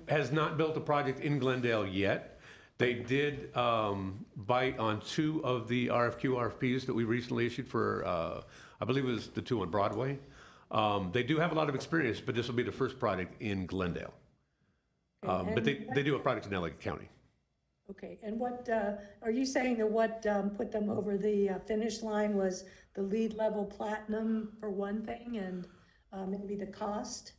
has not built a project in Glendale yet. They did bite on 2 of the RFPs that we recently issued for, I believe it was the 2 on Broadway. They do have a lot of experience, but this will be the first project in Glendale. But they do a project in LA County. Okay, and what, are you saying that what put them over the finish line was the lead level platinum for one thing, and maybe the cost?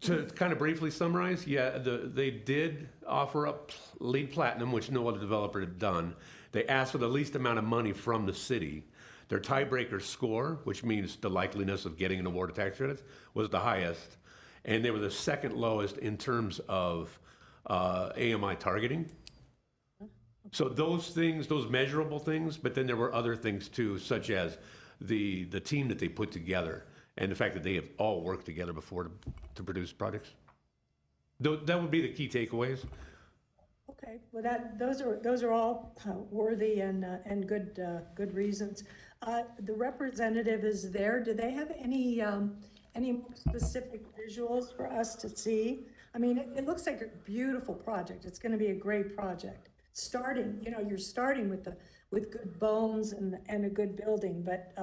To kind of briefly summarize, yeah, they did offer up lead platinum, which no other developer had done. They asked for the least amount of money from the city. Their tiebreaker score, which means the likeliness of getting an award of tax credits, was the highest. And they were the second lowest in terms of AMI targeting. So those things, those measurable things, but then there were other things too, such as the team that they put together and the fact that they have all worked together before to produce projects. That would be the key takeaways. Okay, well, those are all worthy and good reasons. The representative is there. Do they have any specific visuals for us to see? I mean, it looks like a beautiful project. It's going to be a great project. You're starting with good bones and a good building, but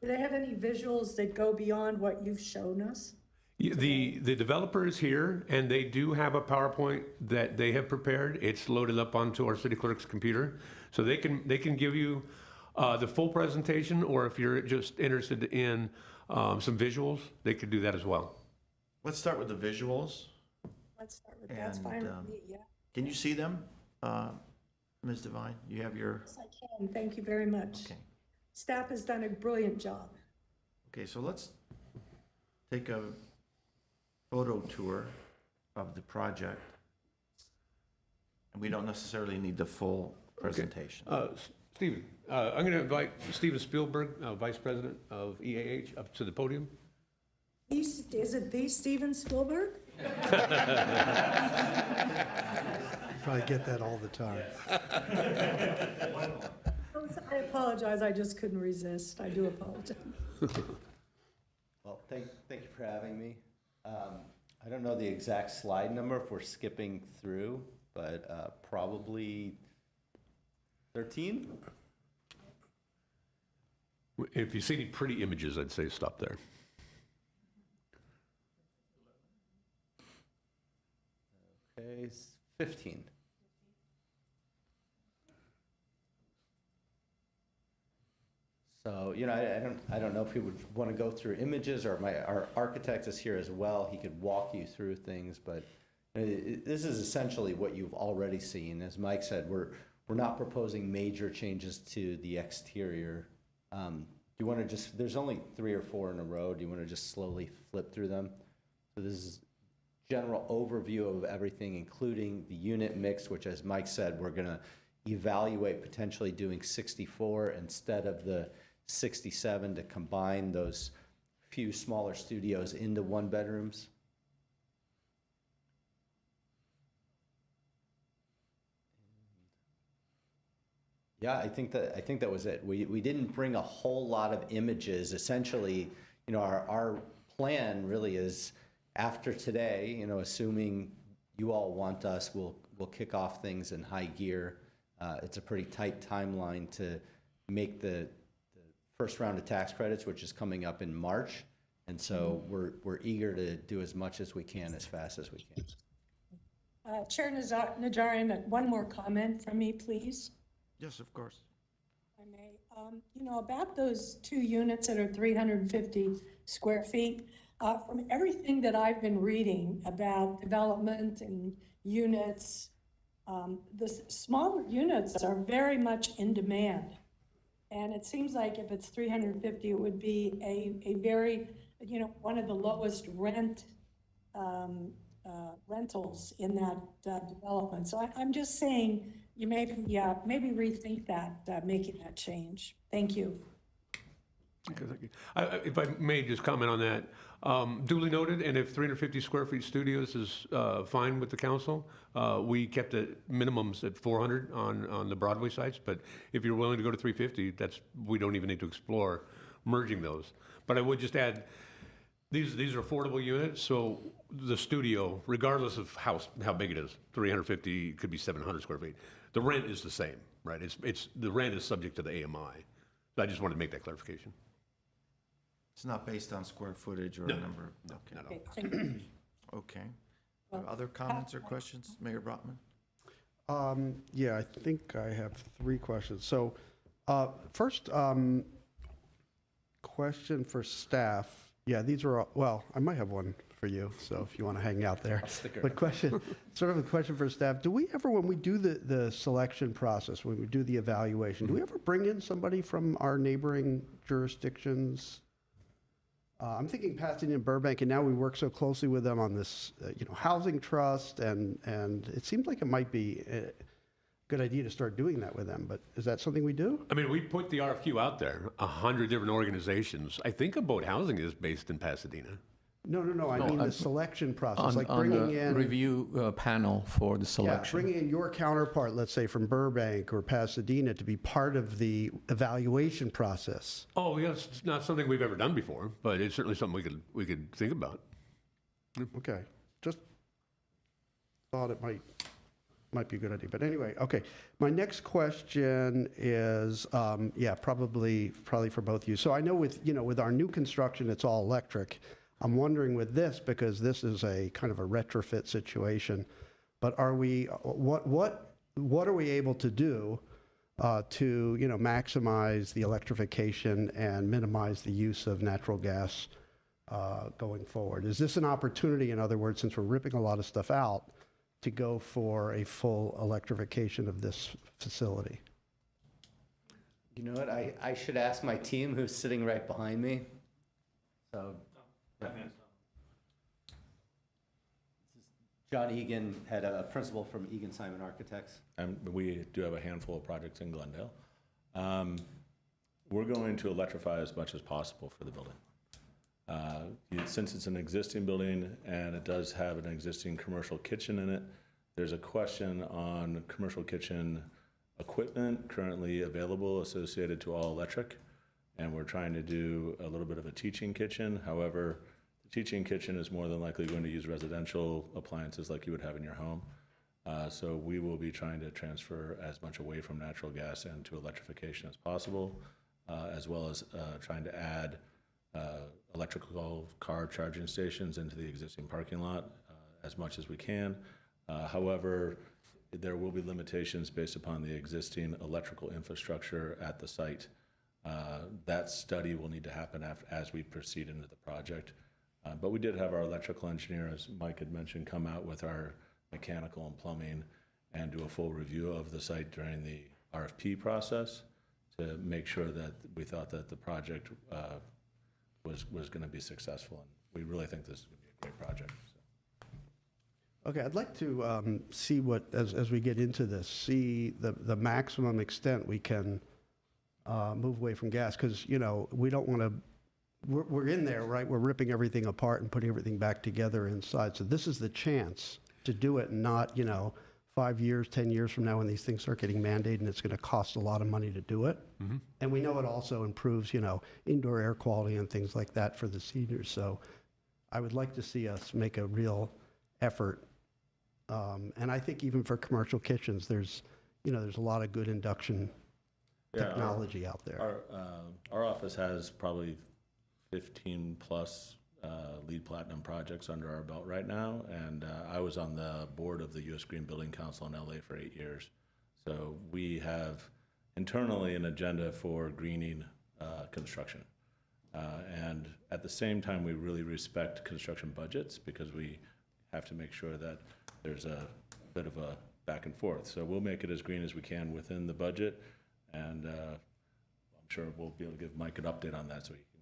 do they have any visuals that go beyond what you've shown us? The developer is here, and they do have a PowerPoint that they have prepared. It's loaded up onto our city clerk's computer, so they can give you the full presentation, or if you're just interested in some visuals, they could do that as well. Let's start with the visuals. Let's start with that's fine with me. Yeah. Can you see them? Ms. Devine? You have your, Yes, I can. Thank you very much. okay. Staff has done a brilliant job. Okay, so let's take a photo tour of the project. And we don't necessarily need the full presentation. Steven, I'm going to invite Steven Spielberg, Vice President of EAH, up to the podium. Is it the Steven Spielberg? Probably get that all the time. I apologize, I just couldn't resist. I do apologize. Well, thank you for having me. I don't know the exact slide number if we're skipping through, but probably 13? If you see any pretty images, I'd say stop there. Okay, 15. So, I don't know if you would want to go through images, or our architect is here as well. He could walk you through things, but this is essentially what you've already seen. As Mike said, we're not proposing major changes to the exterior. Do you want to just, there's only 3 or 4 in a row. Do you want to just slowly flip through them? So this is general overview of everything, including the unit mix, which, as Mike said, we're going to evaluate potentially doing 64 instead of the 67 to combine those few smaller studios into 1-bedrooms. Yeah, I think that was it. We didn't bring a whole lot of images. Essentially, our plan really is, after today, assuming you all want us, we'll kick off things in high gear. It's a pretty tight timeline to make the first round of tax credits, which is coming up in March. And so we're eager to do as much as we can, as fast as we can. Chair Najarian, one more comment from me, please. Yes, of course. If I may. About those 2 units that are 350 square feet, from everything that I've been reading about development and units, the smaller units are very much in demand. And it seems like if it's 350, it would be a very, one of the lowest rentals in that development. So I'm just saying, you maybe rethink that, making that change. Thank you. Okay, thank you. If I may just comment on that, duly noted, and if 350 square feet studios is fine with the council, we kept the minimums at 400 on the Broadway sites, but if you're willing to go to 350, we don't even need to explore merging those. But I would just add, these are affordable units, so the studio, regardless of how big it is, 350, could be 700 square feet, the rent is the same, right? The rent is subject to the AMI. So I just wanted to make that clarification. It's not based on square footage or a number of, okay. Okay, thank you. Okay. Other comments or questions, Mayor Brotman? Yeah, I think I have 3 questions. So first, question for staff. Yeah, these are, I might have one for you, so if you want to hang out there. I'll stick But sort of a question for staff. Do we ever, when we do the selection process, when we do the evaluation, do we ever bring in somebody from our neighboring jurisdictions? I'm thinking Pasadena and Burbank, and now we work so closely with them on this, housing trust, and it seems like it might be a good idea to start doing that with them, but is that something we do? I mean, we put the RFQ out there, 100 different organizations. I think Abode Housing is based in Pasadena. No, I mean the selection process, like on bringing the in. review panel for the Yeah, selection. bringing in your counterpart, let's say from Burbank or Pasadena, to be part of the evaluation process. Oh, yes, it's not something we've ever done before, but it's certainly something we could think about. Okay, just thought it might be a good idea, but anyway, okay. My next question is, probably for both of you. So I know with our new construction, it's all electric. I'm wondering with this, because this is a kind of a retrofit situation, but what are we able to do to maximize the electrification and minimize the use of natural gas going forward? Is this an opportunity, in other words, since we're ripping a lot of stuff out, to go for a full electrification of this facility? You know what, I should ask my team who's sitting right behind me. So. John Egan, had a principal from Egan Simon Architects. We do have a handful of projects in Glendale. We're going to electrify as much as possible for the building. Since it's an existing building and it does have an existing commercial kitchen in it, there's a question on commercial kitchen equipment currently available associated to all electric. And we're trying to do a little bit of a teaching kitchen. However, the teaching kitchen is more than likely going to use residential appliances like you would have in your home. So we will be trying to transfer as much away from natural gas and to electrification as possible, as well as trying to add electrical car charging stations into the existing parking lot as much as we can. However, there will be limitations based upon the existing electrical infrastructure at the site. That study will need to happen as we proceed into the project. But we did have our electrical engineer, as Mike had mentioned, come out with our mechanical and plumbing and do a full review of the site during the RFP process to make sure that we thought that the project was going to be successful. And we really think this is going to be a great project. So. Okay, I'd like to see what, as we get into this, see the maximum extent we can move away from gas, because, you know, we don't want to, we're in there, right? We're ripping everything apart and putting everything back together inside. So this is the chance to do it and not, you know, 5 years, 10 years from now when these things start getting mandated and it's going to cost a lot of money to do it. Mm-hmm. And we know it also improves, you know, indoor air quality and things like that for the seniors. So I would like to see us make a real effort. And I think even for commercial kitchens, there's a lot of good induction technology out there. Our office has probably 15 plus LEED Platinum projects under our belt right now, and I was on the board of the U.S. Green Building Council in LA for 8 years. So we have internally an agenda for greening construction. And at the same time, we really respect construction budgets because we have to make sure that there's a bit of a back and forth. So we'll make it as green as we can within the budget, and I'm sure we'll be able to give Mike an update on that so he can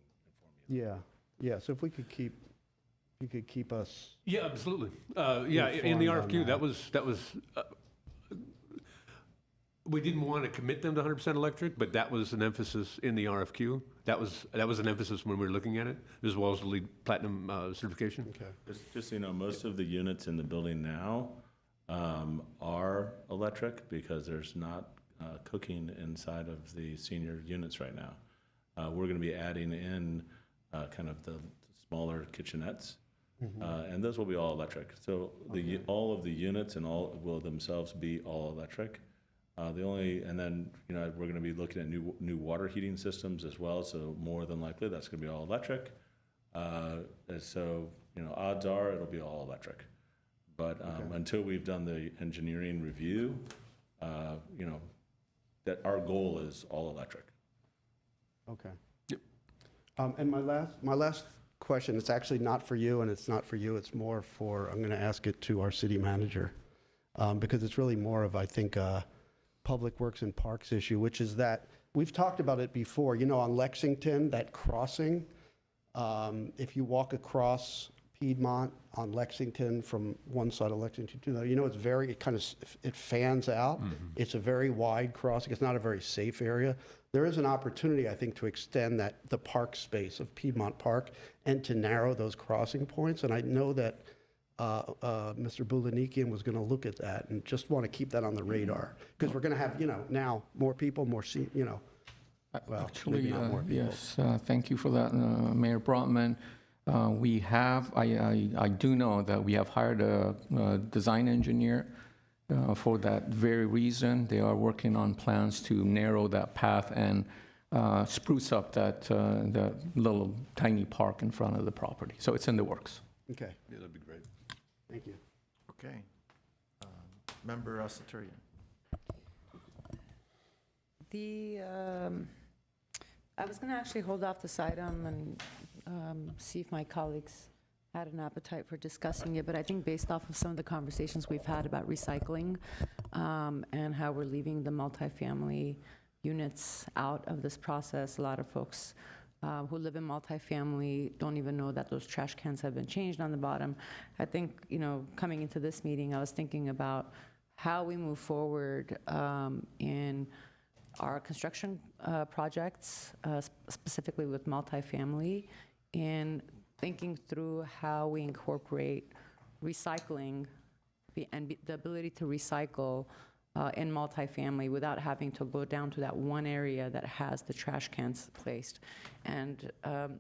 inform you. Yeah. So if we could keep us. Yeah, absolutely. In the RFQ, that was. We didn't want to commit them to 100% electric, but that was an emphasis in the RFQ. That was an emphasis when we were looking at it, as well as the LEED Platinum certification. Okay. Just so you know, most of the units in the building now are electric because there's not cooking inside of the senior units right now. We're going to be adding in kind of the smaller kitchenettes, and those will be all electric. So all of the units and all will themselves be all electric. And then we're going to be looking at new water heating systems as well. So more than likely that's going to be all electric. So odds are it'll be all electric. But until we've done the engineering review, that our goal is all electric. Okay. Yep. And my last question, it's actually not for you, and it's not for you. It's more for, I'm going to ask it to our city manager, because it's really more of, I think, Public Works and Parks issue, which is that we've talked about it before. On Lexington, that crossing, if you walk across Piedmont on Lexington from one side of Lexington to the other, it fans out. Mm-hmm. It's a very wide crossing. It's not a very safe area. There is an opportunity, I think, to extend the park space of Piedmont Park and to narrow those crossing points. And I know that Mr. Bulanikian was going to look at that and just want to keep that on the radar because we're going to have, now more people, well, actually, maybe not more people. yes, thank you for that, Mayor Brotman. I do know that we have hired a design engineer for that very reason. They are working on plans to narrow that path and spruce up that little tiny park in front of the property. So it's in the works. Okay. Yeah, that'd be great. Thank you. Okay. Member Saturian. I was going to actually hold off this item and see if my colleagues had an appetite for discussing it, but I think based off of some of the conversations we've had about recycling and how we're leaving the multifamily units out of this process, a lot of folks who live in multifamily don't even know that those trash cans have been changed on the bottom. I think, coming into this meeting, I was thinking about how we move forward in our construction projects, specifically with multifamily, and thinking through how we incorporate recycling and the ability to recycle in multifamily without having to go down to that one area that has the trash cans placed. And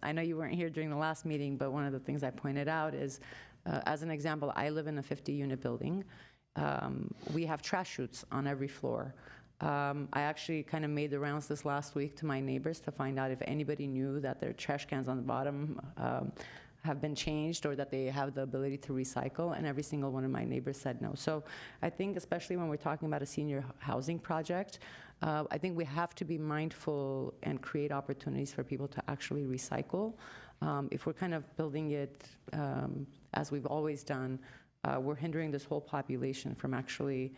I know you weren't here during the last meeting, but one of the things I pointed out is, as an example, I live in a 50-unit building. We have trash chutes on every floor. I actually kind of made the rounds this last week to my neighbors to find out if anybody knew that their trash cans on the bottom have been changed or that they have the ability to recycle, and every single one of my neighbors said no. So I think especially when we're talking about a senior housing project, I think we have to be mindful and create opportunities for people to actually recycle. If we're kind of building it as we've always done, we're hindering this whole population from actually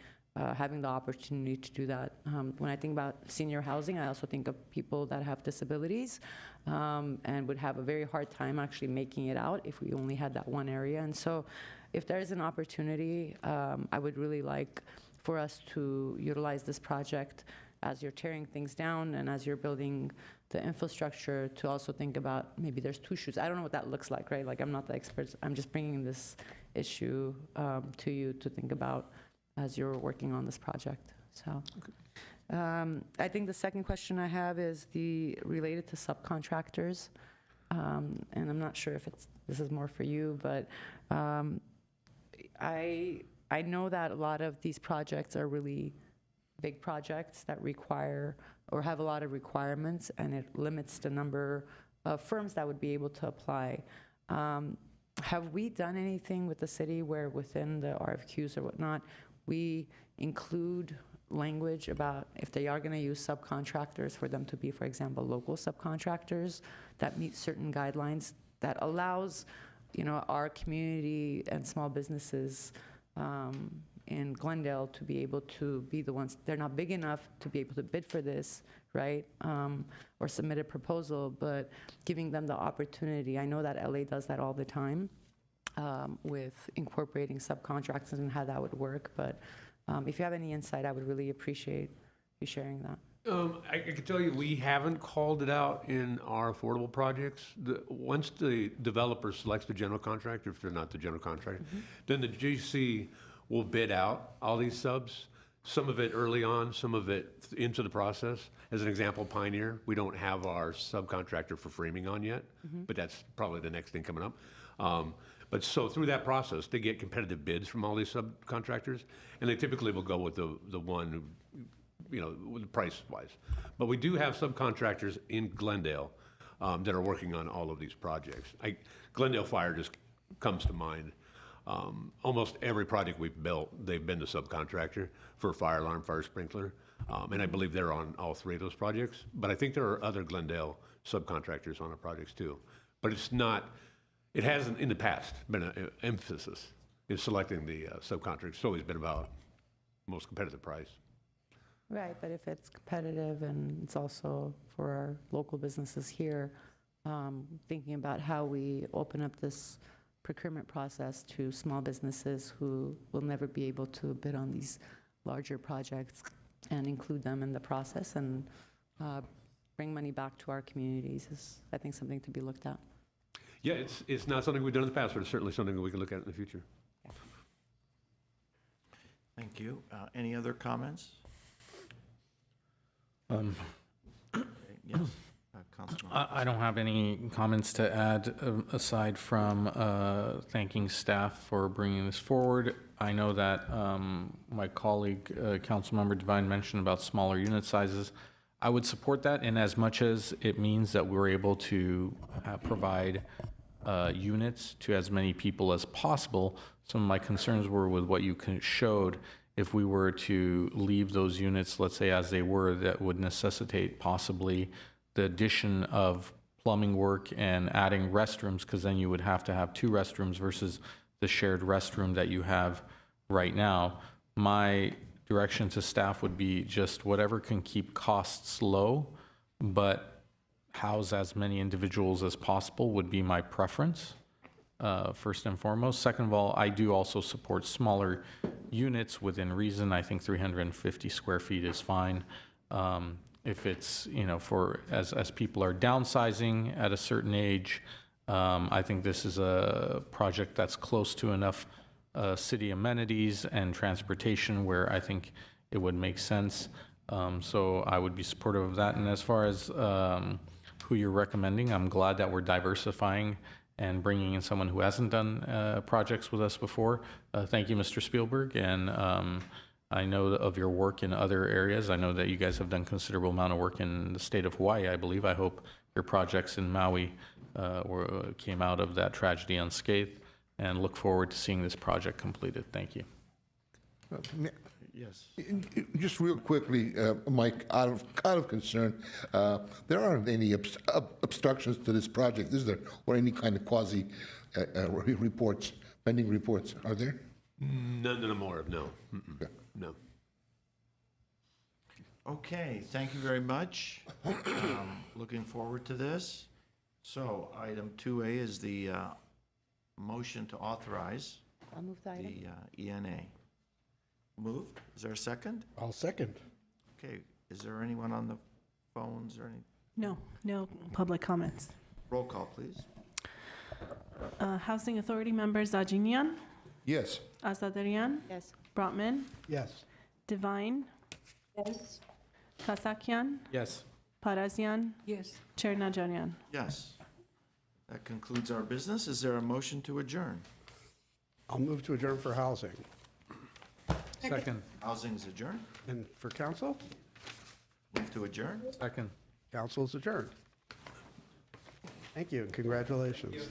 having the opportunity to do that. When I think about senior housing, I also think of people that have disabilities and would have a very hard time actually making it out if we only had that one area. And so if there is an opportunity, I would really like for us to utilize this project as you're tearing things down and as you're building the infrastructure to also think about maybe there's two chutes. I don't know what that looks like, right? Like, I'm not the expert. I'm just bringing this issue to you to think about as you're working on this project. So I think the second question I have is related to subcontractors. And I'm not sure if this is more for you, but I know that a lot of these projects are really big projects that require or have a lot of requirements, and it limits the number of firms that would be able to apply. Have we done anything with the city where within the RFQs or whatnot, we include language about if they are going to use subcontractors for them to be, for example, local subcontractors that meet certain guidelines that allows, our community and small businesses in Glendale to be able to be the ones, they're not big enough to be able to bid for this, right? Or submit a proposal, but giving them the opportunity. I know that LA does that all the time. With incorporating subcontractors and how that would work. But if you have any insight, I would really appreciate you sharing that. I can tell you, we haven't called it out in our affordable projects. Once the developer selects the general contractor, if they're not the general contractor, then the GC will bid out all these subs, some of it early on, some of it into the process. As an example, Pioneer, we don't have our subcontractor for framing on yet, but that's probably the next thing coming up. But so through that process, they get competitive bids from all these subcontractors, and they typically will go with the one who, price-wise. But we do have subcontractors in Glendale that are working on all of these projects. Glendale Fire just comes to mind. Almost every project we've built, they've been the subcontractor for fire alarm, fire sprinkler, and I believe they're on all three of those projects. But I think there are other Glendale subcontractors on our projects too. But it hasn't in the past been an emphasis in selecting the subcontractor. It's always been about most competitive price. Right, but if it's competitive and it's also for our local businesses here, thinking about how we open up this procurement process to small businesses who will never be able to bid on these larger projects and include them in the process and bring money back to our communities is, I think, something to be looked at. Yeah, it's not something we've done in the past, but it's certainly something that we can look at in the future. Thank you. Any other comments? Yes, Councilman. I don't have any comments to add aside from thanking staff for bringing this forward. I know that my colleague, Councilmember Devine, mentioned about smaller unit sizes. I would support that in as much as it means that we're able to provide units to as many people as possible. Some of my concerns were with what you showed. If we were to leave those units, let's say as they were, that would necessitate possibly the addition of plumbing work and adding restrooms, because then you would have to have 2 restrooms versus the shared restroom that you have right now. My direction to staff would be just whatever can keep costs low, but house as many individuals as possible would be my preference, first and foremost. Second of all, I do also support smaller units within reason. I think 350 square feet is fine. If it's, for, as people are downsizing at a certain age, I think this is a project that's close to enough city amenities and transportation where I think it would make sense. So I would be supportive of that. And as far as who you're recommending, I'm glad that we're diversifying and bringing in someone who hasn't done projects with us before. Thank you, Mr. Spielberg. And I know of your work in other areas. I know that you guys have done considerable amount of work in the state of Hawaii, I believe. I hope your projects in Maui came out of that tragedy unscathed, and look forward to seeing this project completed. Thank you. Yes. Just real quickly, Mike, out of concern, there aren't any obstructions to this project, is there? Or any kind of quasi reports, pending reports, are there? None more, no. Okay. No. Okay, thank you very much. Looking forward to this. So item 2A is the motion to authorize I'll move the item. the ENA. Moved. Is there a second? I'll second. Okay, is there anyone on the phones or any? No public comments. Roll call, please. Housing Authority members Ajinian, Yes. Asadarian, Yes. Brotman, Yes. Divine, Yes. Kasakian, Yes. Parazian, Yes. Chair Najarian. Yes. That concludes our business. Is there a motion to adjourn? I'll move to adjourn for housing. Second. Housing's adjourned. And for council, Move to adjourn. Second. council is adjourned. Thank you and congratulations.